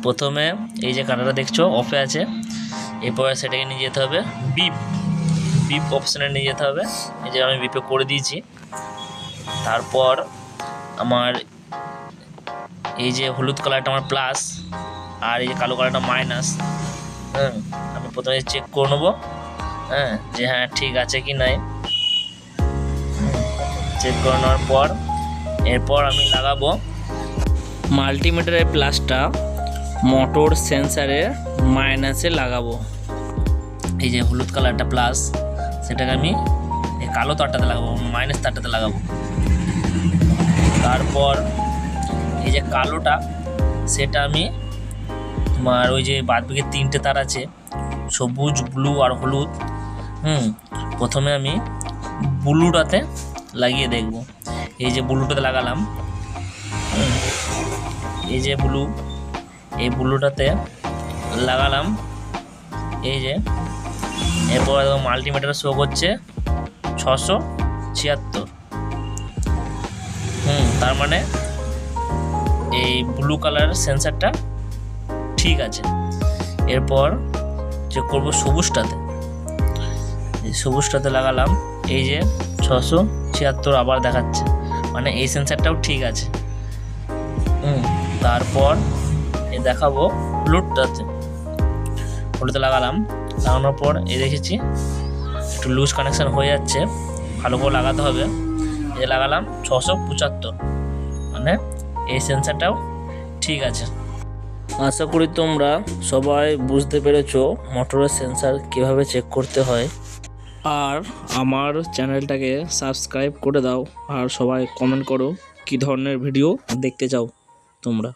প্রথমে এই যে কাঁটাটা দেখছো অফে আছে, এরপরে সেটাকে নিয়ে যেতে হবে বিপ অপশানে নিয়ে যেতে হবে। এই যে আমি বিপে করে দিয়েছি। তারপর আমার এই যে হলুদ কালারটা আমার প্লাস, আর এই যে কালো কালারটা মাইনাস। আমি প্রথমে চেক করে নেবো যে হ্যাঁ ঠিক আছে কি নাই। চেক করে নেওয়ার পর এরপর আমি লাগাবো মাল্টিমিটারের প্লাসটা মোটর সেন্সারের মাইনাসে লাগাবো। এই যে হলুদ কালারটা প্লাস, সেটাকে আমি এই কালো তারটাতে লাগাবো, মাইনাস তারটাতে লাগাবো। তারপর এই যে কালোটা সেটা আমি তোমার ওই যে বাদবাকি 3টে তার আছে, সবুজ, ব্লু আর হলুদ। প্রথমে আমি ব্লুটাতে লাগিয়ে দেখব। এই যে ব্লুটাতে লাগালাম, এই যে ব্লু, এই ব্লুটাতে লাগালাম। এই যে এরপর মাল্টিমিটার শো করছে 676। তার মানে এই ব্লু কালার সেন্সারটা ঠিক আছে। এরপর চেক করবো সবুজটাতে, এই সবুজটাতে লাগালাম। এই যে 676 আবার দেখাচ্ছে, মানে এই সেন্সারটাও ঠিক আছে। তারপর এই দেখাবো হলুদে লাগালাম। লাগানোর পর এই দেখেছি একটু লুজ কানেকশান হয়ে যাচ্ছে, ভালো করে লাগাতে হবে। এই লাগালাম 675, মানে এই সেন্সারটাও ঠিক আছে। আশা করি তোমরা সবাই বুঝতে পেরেছো মোটরের সেন্সার কীভাবে চেক করতে হয়। আর আমার চ্যানেলটাকে সাবস্ক্রাইব করে দাও, আর সবাই কমেন্ট করো কী ধরনের ভিডিও দেখতে চাও তোমরা।